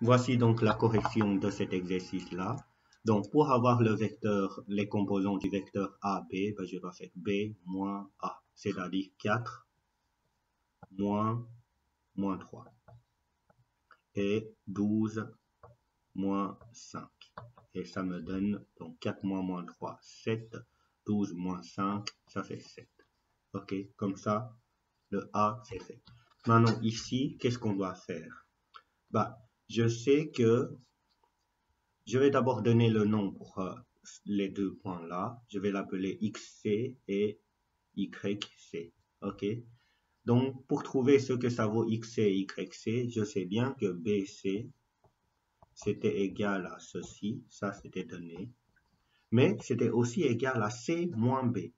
Voici donc la correction de cet exercice-là. Donc, pour avoir le vecteur, les composants du vecteur AB, ben, je dois faire B moins A, c'est-à-dire 4 moins 3 et 12 moins 5. Et ça me donne donc 4 moins 3, 7, 12 moins 5, ça fait 7. Ok, comme ça, le A, c'est fait. Maintenant, ici, qu'est-ce qu'on doit faire? Bah, je sais que je vais d'abord donner le nom pour les deux points là. Je vais l'appeler XC et YC. Ok. Donc, pour trouver ce que ça vaut XC et YC, je sais bien que BC, c'était égal à ceci. Ça, c'était donné. Mais c'était aussi égal à C moins B.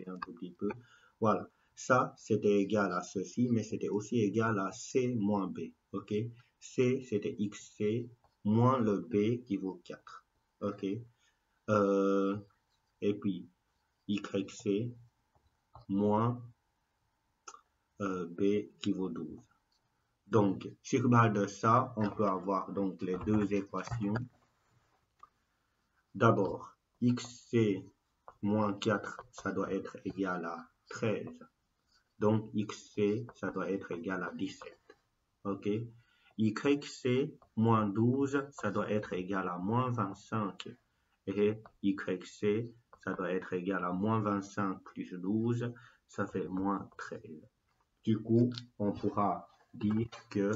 Un tout petit peu. Voilà. Ça, c'était égal à ceci, mais c'était aussi égal à C moins B. Ok. C, c'était XC moins le B qui vaut 4. Ok. Et puis, YC moins B qui vaut 12. Donc, sur base de ça, on peut avoir donc les deux équations. D'abord, XC moins 4, ça doit être égal à 13. Donc, XC, ça doit être égal à 17. OK? YC moins 12, ça doit être égal à moins 25. Et YC, ça doit être égal à moins 25 plus 12, ça fait moins 13. Du coup, on pourra dire que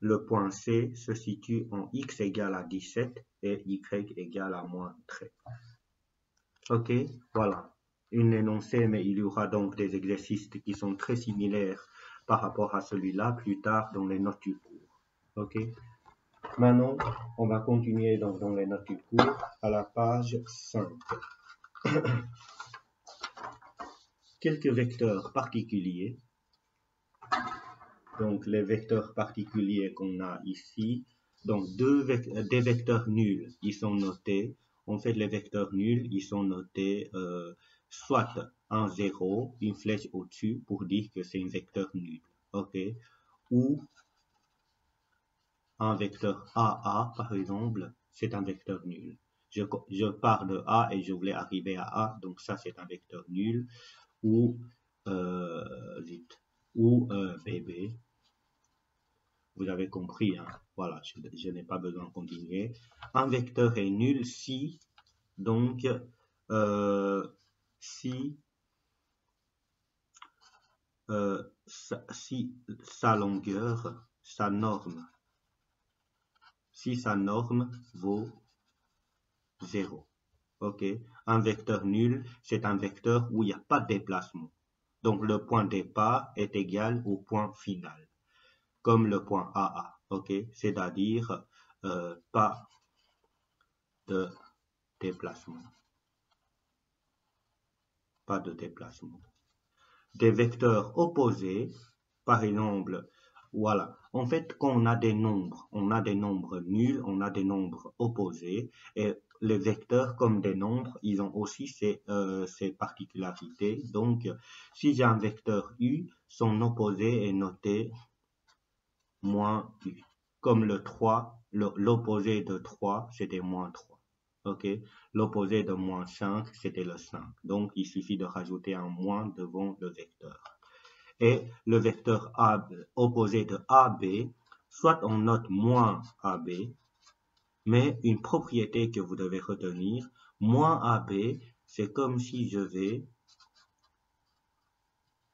le point C se situe en X égale à 17 et Y égale à moins 13. Ok, voilà. Une énoncée, mais il y aura donc des exercices qui sont très similaires par rapport à celui-là plus tard dans les notes du cours. Ok. Maintenant, on va continuer donc dans les notes du cours à la page 5. Quelques vecteurs particuliers. Donc, les vecteurs particuliers qu'on a ici. Donc, des vecteurs nuls, ils sont notés. En fait, les vecteurs nuls, ils sont notés soit un 0, une flèche au-dessus pour dire que c'est un vecteur nul. OK? Ou un vecteur AA, par exemple, c'est un vecteur nul. Je pars de A et je voulais arriver à A, donc ça, c'est un vecteur nul. Ou, BB. Vous avez compris, hein? Voilà, je n'ai pas besoin de continuer. Un vecteur est nul si, donc, si sa longueur, sa norme vaut 0. Ok? Un vecteur nul, c'est un vecteur où il n'y a pas de déplacement. Donc, le point départ est égal au point final, comme le point AA. Ok? C'est-à-dire pas de déplacement. Pas de déplacement. Des vecteurs opposés, par exemple, voilà. En fait, quand on a des nombres nuls, on a des nombres opposés, et les vecteurs comme des nombres, ils ont aussi ces particularités. Donc, si j'ai un vecteur U, son opposé est noté moins U. Comme le 3, l'opposé de 3, c'était moins 3. Ok, l'opposé de moins 5, c'était le 5. Donc, il suffit de rajouter un moins devant le vecteur. Et le vecteur opposé de AB, soit on note moins AB, mais une propriété que vous devez retenir, moins AB, c'est comme si je vais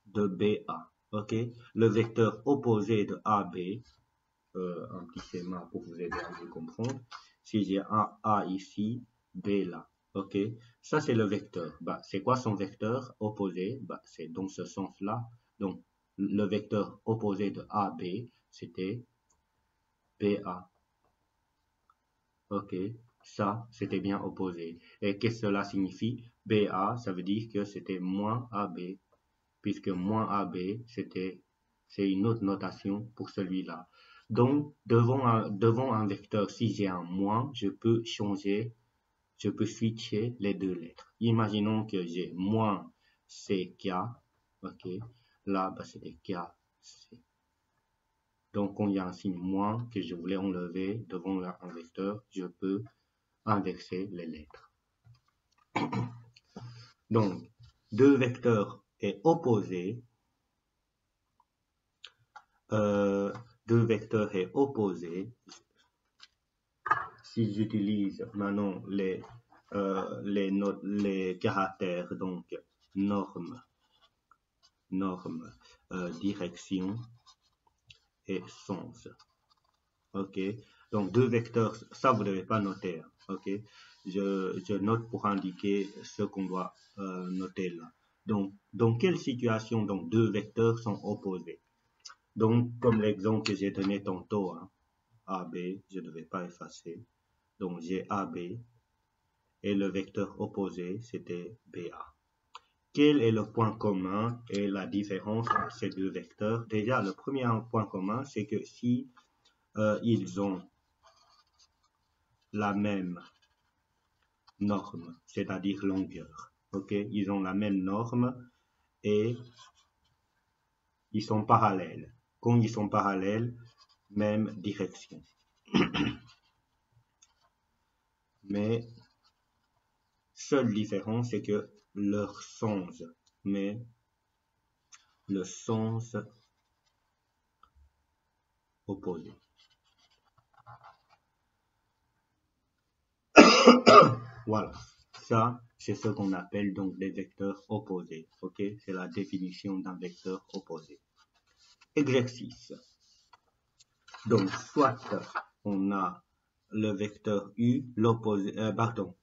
de BA. Ok, le vecteur opposé de AB, un petit schéma pour vous aider à mieux comprendre. Si j'ai un A ici, B là. Ok, ça c'est le vecteur. Bah, c'est quoi son vecteur opposé? Bah, c'est dans ce sens-là. Donc, le vecteur opposé de AB, c'était BA. Ok, ça c'était bien opposé. Et qu'est-ce que cela signifie? BA, ça veut dire que c'était moins AB, puisque moins AB, c'est une autre notation pour celui-là. Donc, devant un vecteur, si j'ai un moins, je peux switcher les deux lettres. Imaginons que j'ai moins CK, ok, là, bah, c'était KC. Donc, quand il y a un signe moins que je voulais enlever devant un vecteur, je peux inverser les lettres. Donc, deux vecteurs est opposé. Deux vecteurs est opposé. Si j'utilise maintenant les caractères, donc norme, direction et sens. Ok, donc deux vecteurs, ça vous ne devez pas noter. Ok, je note pour indiquer ce qu'on doit noter là. Donc, dans quelle situation donc deux vecteurs sont opposés? Donc, comme l'exemple que j'ai donné tantôt, hein, AB, je ne vais pas effacer. Donc, j'ai AB et le vecteur opposé, c'était BA. Quel est le point commun et la différence entre ces deux vecteurs? Déjà, le premier point commun, c'est que si ils ont la même norme, c'est-à-dire longueur, ok? Ils ont la même norme et ils sont parallèles. Quand ils sont parallèles, même direction. Mais seule différence, c'est que leur sens, mais le sens opposé. Voilà, ça c'est ce qu'on appelle donc des vecteurs opposés. Ok, c'est la définition d'un vecteur opposé. Exercice. Donc soit on a le vecteur U, l'opposé,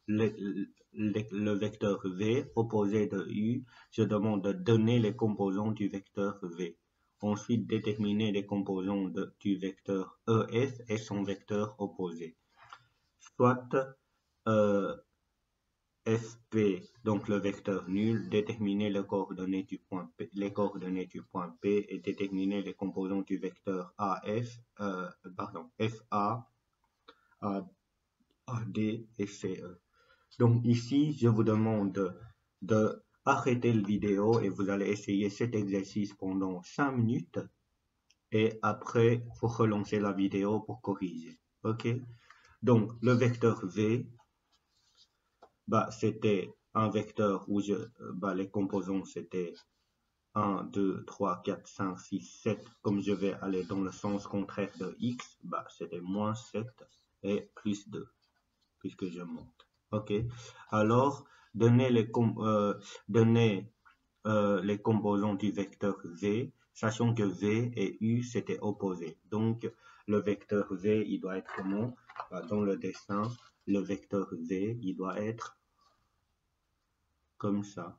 le vecteur V opposé de U. Je demande de donner les composants du vecteur V. Ensuite, déterminer les composants du vecteur EF et son vecteur opposé. Soit FP, donc le vecteur nul, déterminer les coordonnées du point P et déterminer les composants du vecteur AF, FA, AD et CE. Donc ici, je vous demande de arrêter la vidéo et vous allez essayer cet exercice pendant 5 minutes et après, il faut relancer la vidéo pour corriger. Ok? Donc, le vecteur V, c'était un vecteur où les composants c'était 1, 2, 3, 4, 5, 6, 7. Comme je vais aller dans le sens contraire de X, c'était moins 7 et plus 2, puisque je monte. Ok. Alors, donner les composants du vecteur V, sachant que V et U c'était opposé. Donc, le vecteur V, il doit être comment? Dans le dessin, le vecteur V, il doit être comme ça.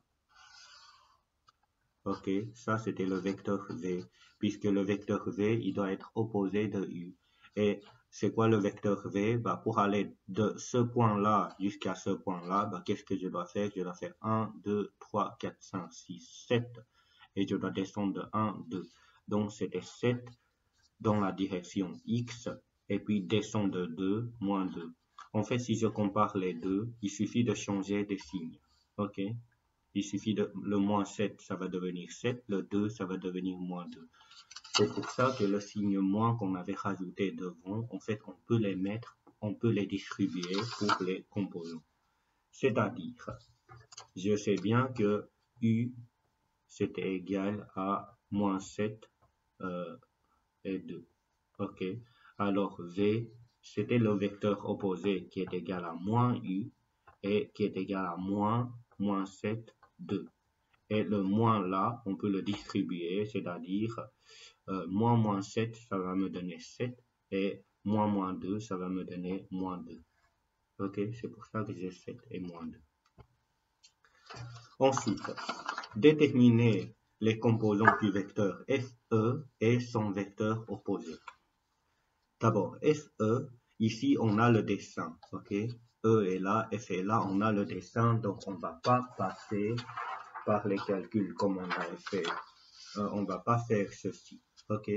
Ok, ça c'était le vecteur V, puisque le vecteur V, il doit être opposé de U. Et c'est quoi le vecteur V? Pour aller de ce point-là jusqu'à ce point-là, qu'est-ce que je dois faire? Je dois faire 1, 2, 3, 4, 5, 6, 7. Et je dois descendre de 1, 2. Donc c'était 7 dans la direction X, et puis descendre de 2, moins 2. En fait, si je compare les deux, il suffit de changer des signes. Ok? Il suffit de le moins 7, ça va devenir 7, le 2, ça va devenir moins 2. C'est pour ça que le signe moins qu'on avait rajouté devant, en fait, on peut les mettre, on peut les distribuer pour les composants. C'est-à-dire, je sais bien que U, c'était égal à moins 7 et 2. Ok. Alors, V, c'était le vecteur opposé qui est égal à moins U et qui est égal à moins 7, 2. Et le moins là, on peut le distribuer, c'est-à-dire moins 7, ça va me donner 7, et moins 2, ça va me donner moins 2. Ok, c'est pour ça que j'ai 7 et moins 2. Ensuite, déterminer les composants du vecteur FE et son vecteur opposé. D'abord, FE, ici on a le dessin, ok? E est là, F est là, on a le dessin, donc on ne va pas passer par les calculs comme on avait fait. On va pas faire ceci, ok?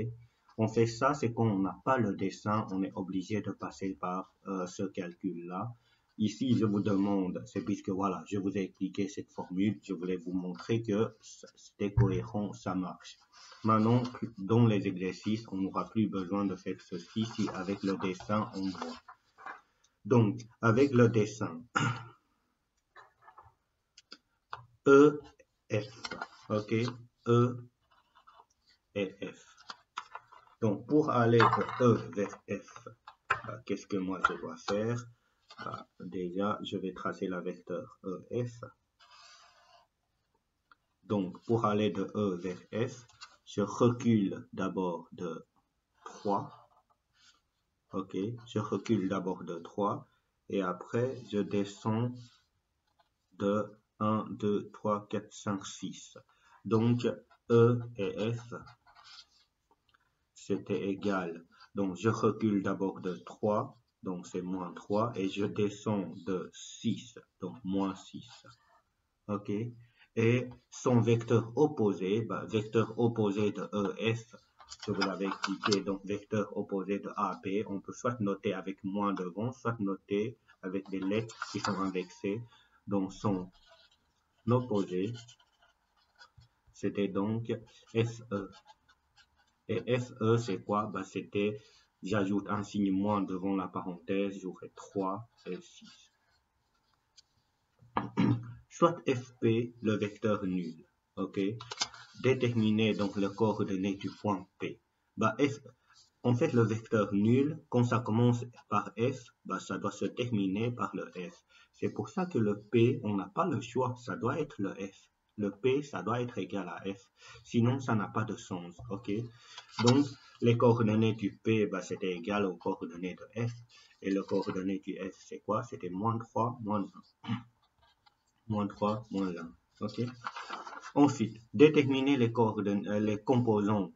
On fait ça, c'est quand on n'a pas le dessin, on est obligé de passer par ce calcul-là. ici, je vous demande, c'est puisque voilà, je vous ai expliqué cette formule, je voulais vous montrer que c'était cohérent, ça marche. Maintenant, dans les exercices, on n'aura plus besoin de faire ceci si avec le dessin, on voit. Donc, avec le dessin, E, F, ok, E et F. Donc, pour aller de E vers F, qu'est-ce que moi je dois faire? Déjà, je vais tracer la vecteur EF. Donc, pour aller de E vers F, je recule d'abord de 3. Ok, je recule d'abord de 3 et après, je descends de 1, 2, 3, 4, 5, 6. Donc, E et F, c'était égal. Donc, je recule d'abord de 3, donc c'est moins 3, et je descends de 6, donc moins 6. Ok, et son vecteur opposé, vecteur opposé de EF, je vous l'avais expliqué, donc vecteur opposé de AB, on peut soit noter avec moins devant, soit noter avec des lettres qui sont indexées. Donc son opposé, c'était donc FE. Et FE, c'est quoi? C'était, j'ajoute un signe moins devant la parenthèse, j'aurai 3 et 6. Soit FP, le vecteur nul. Ok? Déterminer donc le coordonnée du point P. En fait, le vecteur nul, quand ça commence par F, ça doit se terminer par le F. C'est pour ça que le P, on n'a pas le choix, ça doit être le F. Le P, ça doit être égal à F. Sinon, ça n'a pas de sens. Ok? Donc, les coordonnées du P, c'était égal aux coordonnées de F. Et le coordonnée du F, c'est quoi? C'était moins 3, moins 1. Moins 3, moins 1. Ok? Ensuite, déterminer les coordonnées, les composants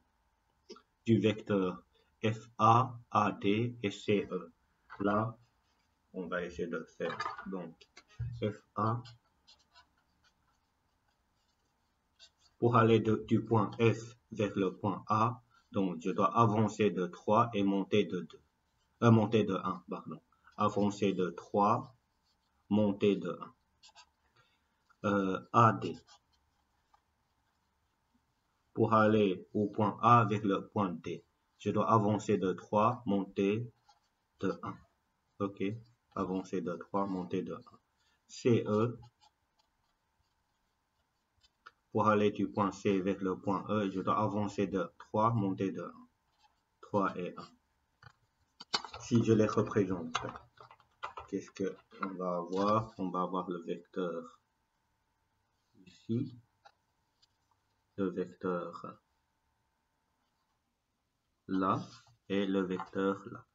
du vecteur FA, AD et CE. Là, on va essayer de le faire. Donc, FA, pour aller du point F vers le point A, donc je dois avancer de 3 et monter de 2. Monter de 1, pardon. Avancer de 3, monter de 1. AD. Pour aller au point A vers le point D, je dois avancer de 3, monter de 1. Ok, avancer de 3, monter de 1. CE, pour aller du point C vers le point E, je dois avancer de 3, monter de 1. 3 et 1. Si je les représente, qu'est-ce qu'on va avoir? On va avoir le vecteur ici, le vecteur là et le vecteur là.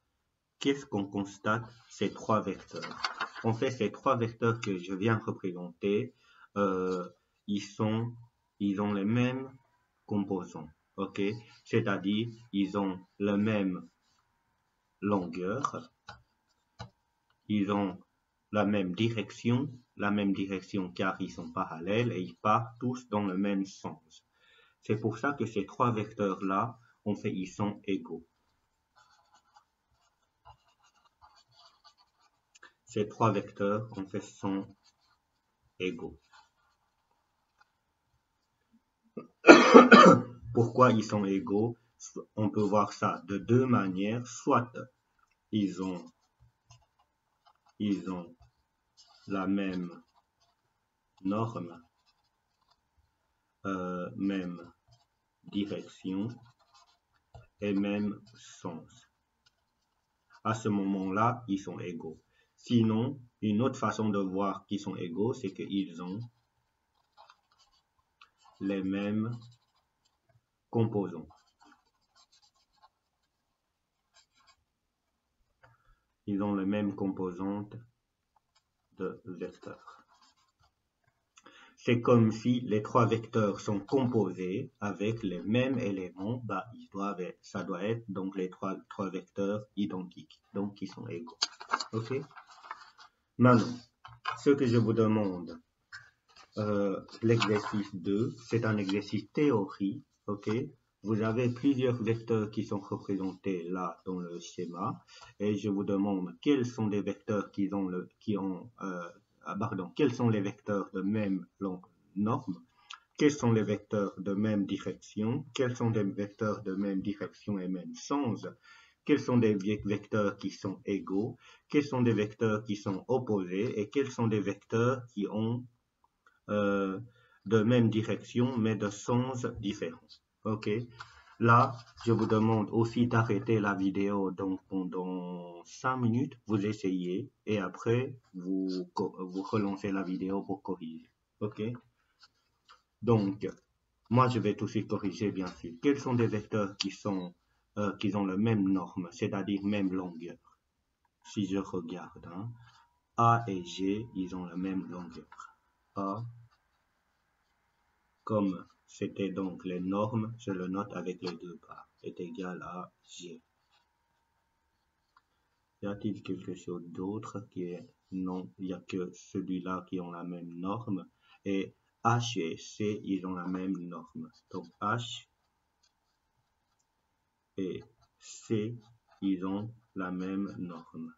Qu'est-ce qu'on constate? Ces trois vecteurs. En fait, ces trois vecteurs que je viens représenter, ils ont les mêmes composants, ok? C'est-à-dire, ils ont la même longueur, ils ont la même direction car ils sont parallèles et ils partent tous dans le même sens. C'est pour ça que ces trois vecteurs-là, en fait, ils sont égaux. Ces trois vecteurs, en fait, sont égaux. Pourquoi ils sont égaux? On peut voir ça de deux manières. Soit ils ont la même norme, même direction et même sens. À ce moment-là, ils sont égaux. Sinon, une autre façon de voir qu'ils sont égaux, c'est qu'ils ont les mêmes composants. Ils ont les mêmes composantes de vecteurs. C'est comme si les trois vecteurs sont composés avec les mêmes éléments. Ça doit être donc les trois vecteurs identiques, donc qui sont égaux. Ok? Maintenant, ce que je vous demande, l'exercice 2, c'est un exercice théorie. Ok? vous avez plusieurs vecteurs qui sont représentés là dans le schéma et je vous demande quels sont les vecteurs quels sont les vecteurs de même norme, quels sont les vecteurs de même direction, quels sont les vecteurs de même direction et même sens, quels sont des vecteurs qui sont égaux, quels sont des vecteurs qui sont opposés et quels sont des vecteurs qui ont de même direction mais de sens différents. Ok, là je vous demande aussi d'arrêter la vidéo donc pendant 5 minutes, vous essayez et après vous relancez la vidéo pour corriger. Ok, donc moi je vais tout de suite corriger bien sûr. Quels sont des vecteurs qui ont la même norme, c'est-à-dire même longueur? Si je regarde, hein, A et G, ils ont la même longueur. A, comme c'était donc les normes, je le note avec les deux barres, est égal à G. Y a-t-il quelque chose d'autre qui est... Non, il n'y a que celui-là qui ont la même norme. Et H et C, ils ont la même norme. Donc H et C, ils ont la même norme.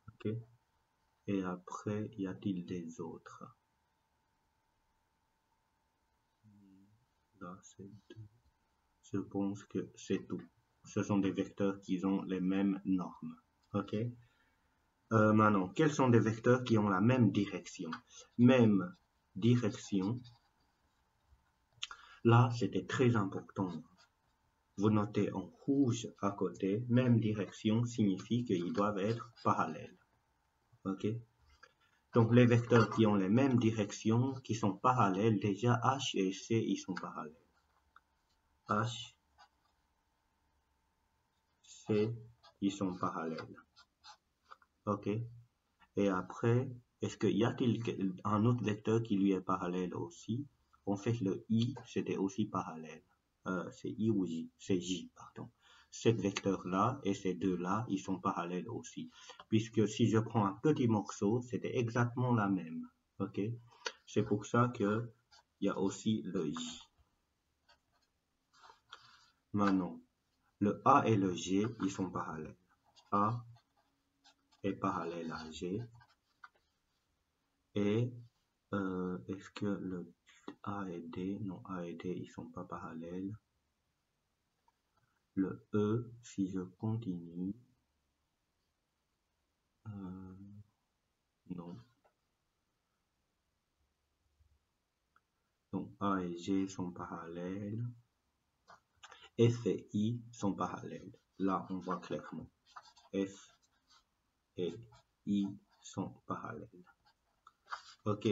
Ok? Et après, y a-t-il des autres? Là, c'est tout. Je pense que c'est tout. Ce sont des vecteurs qui ont les mêmes normes. Ok? Maintenant, quels sont des vecteurs qui ont la même direction? Même direction. Là, c'était très important. Vous notez en rouge à côté, même direction signifie qu'ils doivent être parallèles. Ok? Donc, les vecteurs qui ont les mêmes directions, qui sont parallèles, déjà H et C, ils sont parallèles. H, C, ils sont parallèles. Ok? Et après, y a-t-il un autre vecteur qui lui est parallèle aussi? En fait, le I, c'était aussi parallèle. C'est I ou J? C'est J, pardon. Ces vecteurs-là et ces deux-là, ils sont parallèles aussi. Puisque si je prends un petit morceau, c'était exactement la même. Ok? C'est pour ça que il y a aussi le J. Maintenant, le A et le G, ils sont parallèles. A est parallèle à G. Et est-ce que le A et D, non, A et D, ils sont pas parallèles. Le E, si je continue, non. Donc A et G sont parallèles. F et I sont parallèles. Là, on voit clairement. F et I sont parallèles. Ok?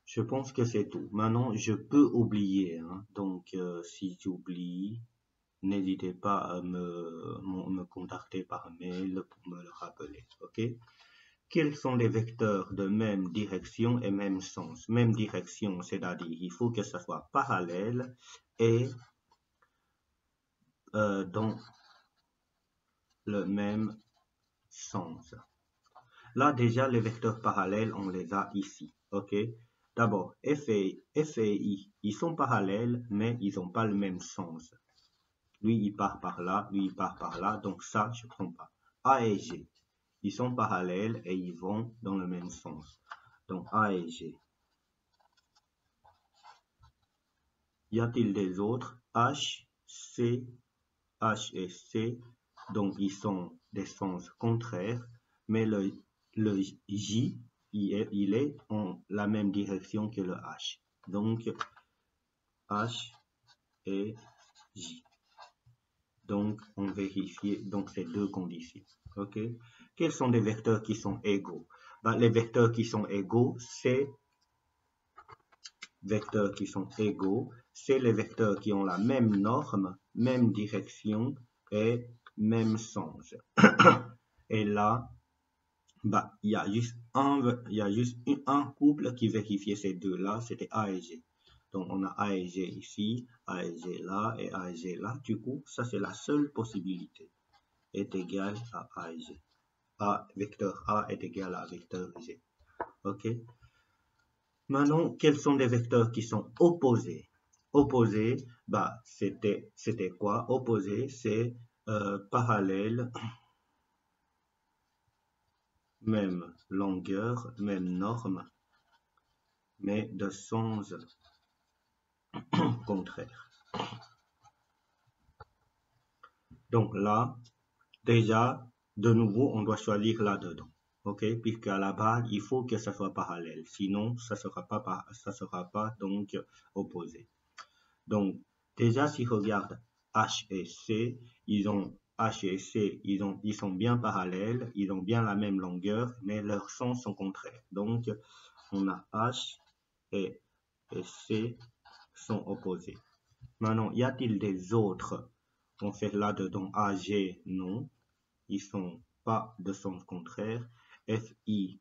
Je pense que c'est tout. Maintenant, je peux oublier. Hein. Donc, si j'oublie, n'hésitez pas à me contacter par mail pour me le rappeler. Ok? Quels sont les vecteurs de même direction et même sens? Même direction, c'est-à-dire il faut que ça soit parallèle et dans le même sens. Là, déjà, les vecteurs parallèles, on les a ici. Ok? D'abord, F et I, ils sont parallèles, mais ils n'ont pas le même sens. Lui, il part par là, lui, il part par là, donc ça, je ne prends pas. A et G, ils sont parallèles et ils vont dans le même sens. Donc, A et G. Y a-t-il des autres? H, C, H et C, donc ils sont des sens contraires, mais le J, il est en la même direction que le H. Donc, H et J. Donc, on vérifie donc ces deux conditions. Ok? Quels sont les vecteurs qui sont égaux? Ben, les vecteurs qui sont égaux, c'est les vecteurs qui ont la même norme, même direction et même sens. Et là, bah, il y a juste un couple qui vérifiait ces deux-là, c'était A et G. Donc, on a A et G ici, A et G là, et A et G là. Du coup, ça, c'est la seule possibilité. Est égal à A et G. Vecteur A est égal à vecteur G. OK? Maintenant, quels sont les vecteurs qui sont opposés? opposé, bah, c'était quoi? Opposé, c'est parallèle, même longueur, même norme, mais de sens contraire. Donc là, déjà, de nouveau, on doit choisir là-dedans. OK? Puisqu'à la base, il faut que ça soit parallèle. Sinon, ça sera pas donc opposé. Donc, déjà, si on regarde H et C, H et C, ils sont bien parallèles, ils ont bien la même longueur, mais leurs sens sont contraires. Donc, on a H et C sont opposés. Maintenant, y a-t-il des autres? On fait là-dedans AG, non. Ils sont pas de sens contraire. F et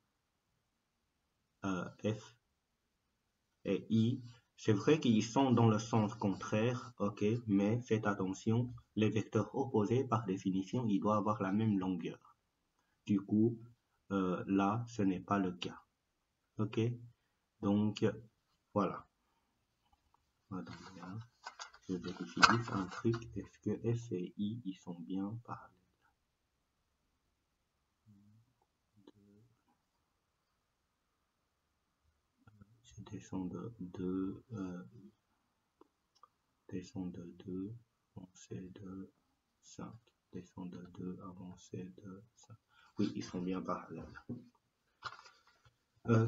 I, c'est vrai qu'ils sont dans le sens contraire, ok, mais faites attention, les vecteurs opposés, par définition, ils doivent avoir la même longueur. Du coup, là, ce n'est pas le cas. Ok, donc, voilà. Attendez, hein. Je vérifie juste un truc, est-ce que F et I, ils sont bien parallèles? Je descends de 2, descends de 2, avancée de 5, descends de 2, avancée de 5. Oui, ils sont bien parallèles.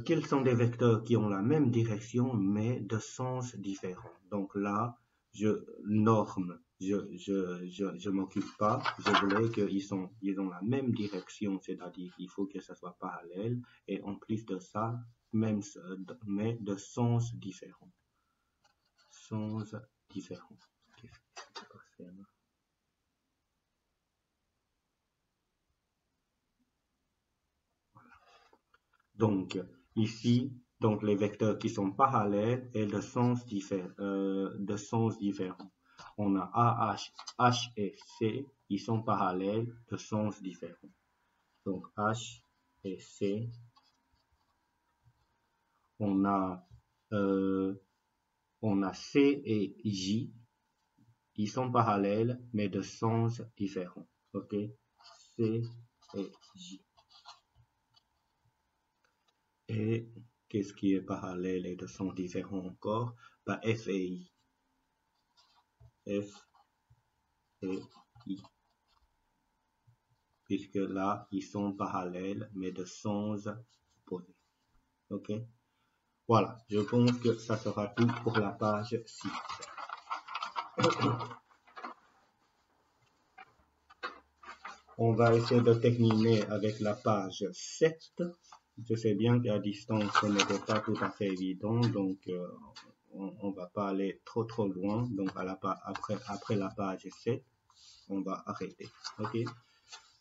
Quels sont des vecteurs qui ont la même direction mais de sens différents? Donc là, je m'occupe pas. Je voulais qu'ils ont la même direction, c'est-à-dire il faut que ça soit parallèle et en plus de ça, même mais de sens différents. Sens différents. Qu'est-ce que je peux faire? Donc, ici, donc les vecteurs qui sont parallèles et de sens différents. On a AH, H et C, ils sont parallèles de sens différents. Donc, H et C, on a C et J, ils sont parallèles mais de sens différents. Ok, C et J. Et qu'est-ce qui est parallèle et de sens différents encore? Bah, F et I. F et I. Puisque là, ils sont parallèles, mais de sens opposés. Ok? Voilà, je pense que ça sera tout pour la page 6. On va essayer de terminer avec la page 7. Je sais bien qu'à distance, ce n'était pas tout à fait évident, donc on va pas aller trop loin. Donc après la page 7, on va arrêter. Ok?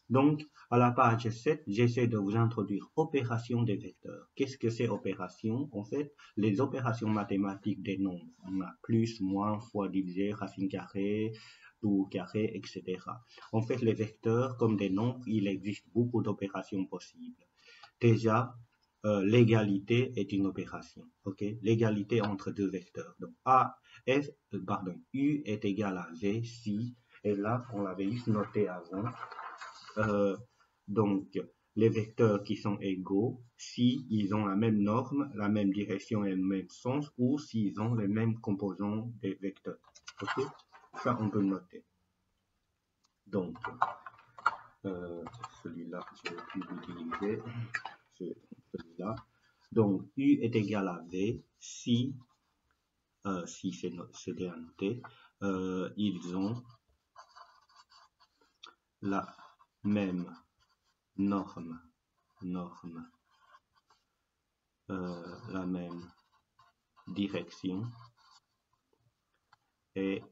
Donc, à la page 7, j'essaie de vous introduire opération des vecteurs. Qu'est-ce que c'est opération? En fait, les opérations mathématiques des nombres. On a plus, moins, fois, divisé, racine carrée, tout carré, etc. En fait, les vecteurs, comme des nombres, il existe beaucoup d'opérations possibles. Déjà, l'égalité est une opération. Ok, l'égalité entre deux vecteurs. Donc, U est égal à V si, et là, on l'avait juste noté avant. Donc, les vecteurs qui sont égaux, si ils ont la même norme, la même direction et le même sens, ou s'ils ont les mêmes composants des vecteurs. Ok, ça on peut noter. Donc, celui-là, je vais plus l'utiliser. Celui-là. Donc, U est égal à V si c'est bien noté, ils ont la même norme, la même direction et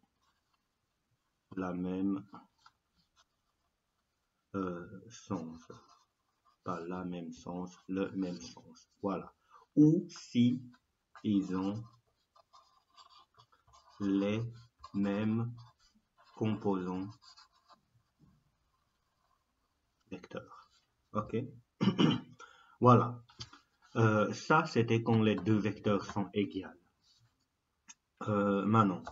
la même sens. Pas la même sens, le même sens. Voilà. Ou si ils ont les mêmes composants vecteurs. Ok. Voilà. Ça, c'était quand les deux vecteurs sont égaux. Maintenant,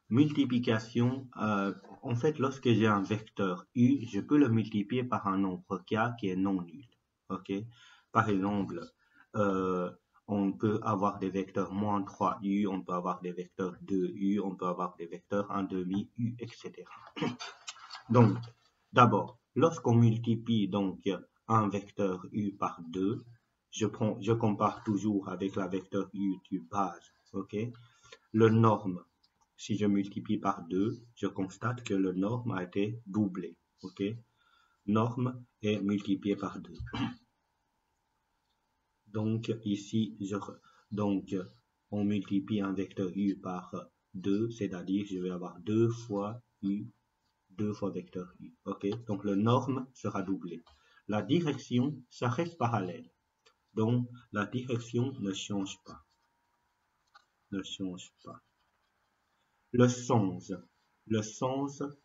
multiplication, en fait, lorsque j'ai un vecteur U, je peux le multiplier par un nombre K qui est non nul. Ok? Par exemple, euh, on peut avoir des vecteurs moins 3U, on peut avoir des vecteurs 2U, on peut avoir des vecteurs 1 demi U, etc. Donc, d'abord, lorsqu'on multiplie donc un vecteur U par 2, je compare toujours avec la vecteur U du base. Ok? Le norme, si je multiplie par 2, je constate que le norme a été doublé. Ok? Norme est multiplié par 2. Donc ici, donc on multiplie un vecteur U par 2, c'est-à-dire je vais avoir 2 fois U, 2 fois vecteur U. Ok? Donc le norme sera doublé. La direction, ça reste parallèle. Donc la direction ne change pas. Ne change pas. Le sens,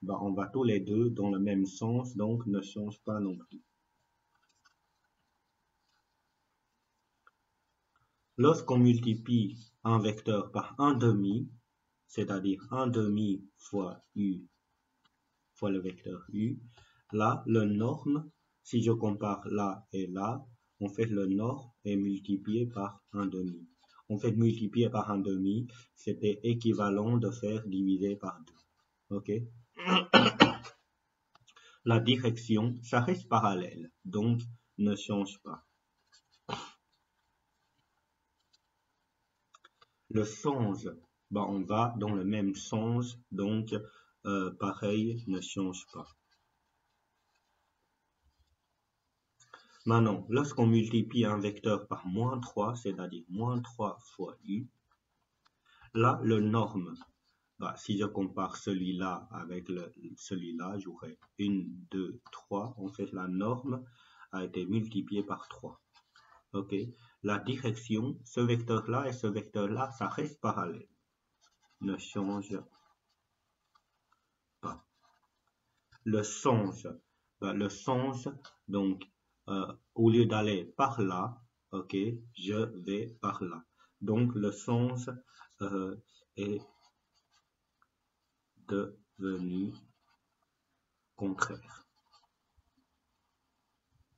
ben, on va tous les deux dans le même sens, donc ne change pas non plus. Lorsqu'on multiplie un vecteur par 1 demi, c'est-à-dire 1 demi fois U fois le vecteur U, là, le norme, si je compare là et là, en fait, le norme est multiplié par 1 demi. En fait, multiplié par 1 demi, c'était équivalent de faire diviser par 2. OK? La direction, ça reste parallèle, donc ne change pas. Le sens, ben, on va dans le même sens, donc pareil, ne change pas. Maintenant, lorsqu'on multiplie un vecteur par moins 3, c'est-à-dire moins 3 fois U, là, le norme, ben, si je compare celui-là avec celui-là, j'aurai 1, 2, 3. En fait, la norme a été multipliée par 3. Ok, la direction, ce vecteur-là et ce vecteur-là, ça reste parallèle. Ne change pas. Le sens, donc, au lieu d'aller par là, ok, je vais par là. Donc, le sens est devenu contraire.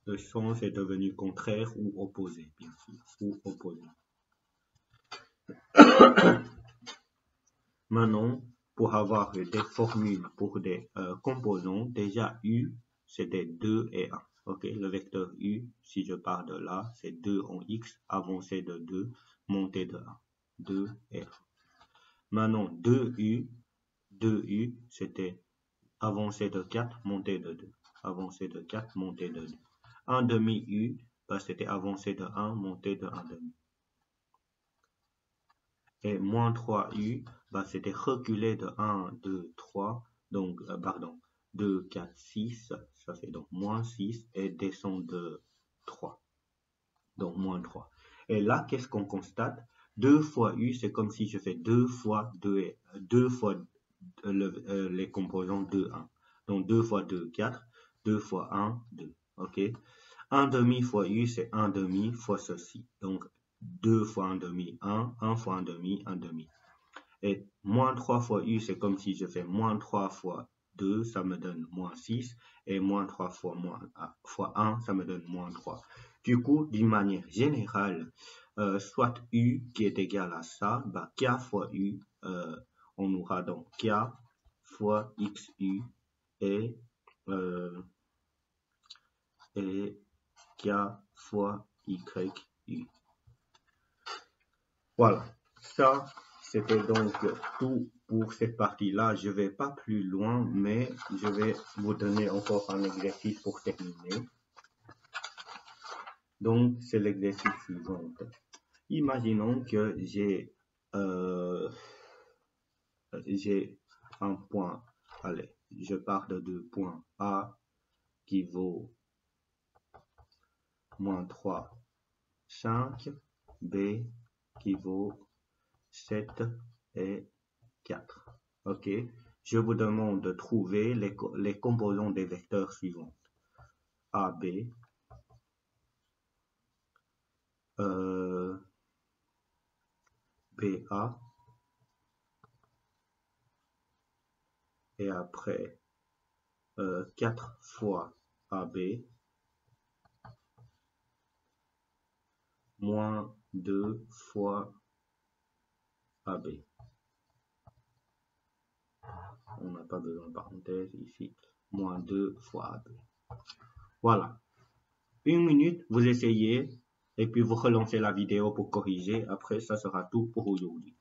Le sens est devenu contraire ou opposé, bien sûr, ou opposé. Maintenant, pour avoir des formules pour des composants, déjà U, c'était 2 et 1. Ok, le vecteur U, si je pars de là, c'est 2 en X, avancé de 2, montée de 1. 2 et 1. Maintenant, 2U, c'était avancé de 4, montée de 2. Avancé de 4, montée de 2. 1 demi U, bah, c'était avancé de 1, montée de 1 demi. Et moins 3U, bah, c'était reculé de 1, 2, 3, donc, pardon, 2, 4, 6, ça fait donc moins 6, et descend de 3, donc moins 3. Et là, qu'est-ce qu'on constate? 2 fois U, c'est comme si je fais 2 fois 2 fois les composants 2, 1. Donc 2 fois 2, 4, 2 fois 1, 2, ok? 1 demi fois U, c'est 1 demi fois ceci. Donc 2 fois 1 demi, 1, 1 fois 1 demi, 1 demi. Et moins 3 fois U, c'est comme si je fais moins 3 fois 2, ça me donne moins 6. Et moins 3 fois, fois 1, ça me donne moins 3. Du coup, d'une manière générale, soit U qui est égal à ça, bah, K fois U, on aura donc K fois XU et K fois YU. Voilà, ça c'était donc tout pour cette partie-là. Je ne vais pas plus loin, mais je vais vous donner encore un exercice pour terminer. Donc, c'est l'exercice suivant. Imaginons que j'ai un point. Allez, je pars de deux points A qui vaut moins 3, 5, B qui vaut 7 et 4. Ok, je vous demande de trouver les composants des vecteurs suivants. AB, BA, Et après, 4 fois AB, moins 2 fois AB. On n'a pas besoin de parenthèse ici. Moins 2 fois AB. Voilà. 1 minute, vous essayez et puis vous relancez la vidéo pour corriger. Après, ça sera tout pour aujourd'hui.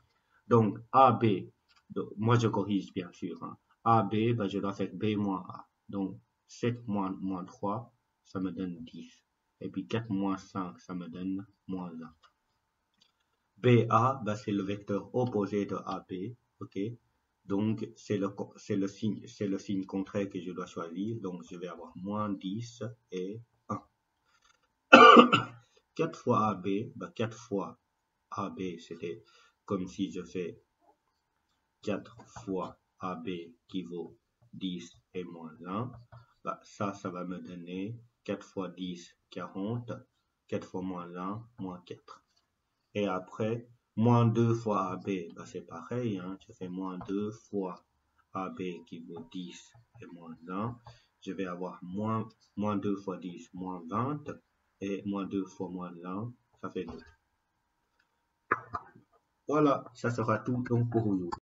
Donc, AB, donc, moi je corrige bien sûr. Hein. AB, ben, je dois faire B moins A. Donc, 7 moins 3, ça me donne 10. Et puis 4 moins 5, ça me donne moins 1. BA, ben, c'est le vecteur opposé de AB. Ok. Donc, c'est le signe contraire que je dois choisir. Donc, je vais avoir moins 10 et 1. 4 fois AB, ben 4 fois AB, c'était comme si je fais 4 fois AB qui vaut 10 et moins 1. Ben ça va me donner 4 fois 10, 40. 4 fois moins 1, moins 4. Et après, moins 2 fois AB, ben c'est pareil. Hein, je fais moins 2 fois AB qui vaut 10 et moins 1. Je vais avoir moins 2 fois 10, moins 20. Et moins 2 fois moins 1, ça fait 2. Voilà, ça sera tout donc pour aujourd'hui.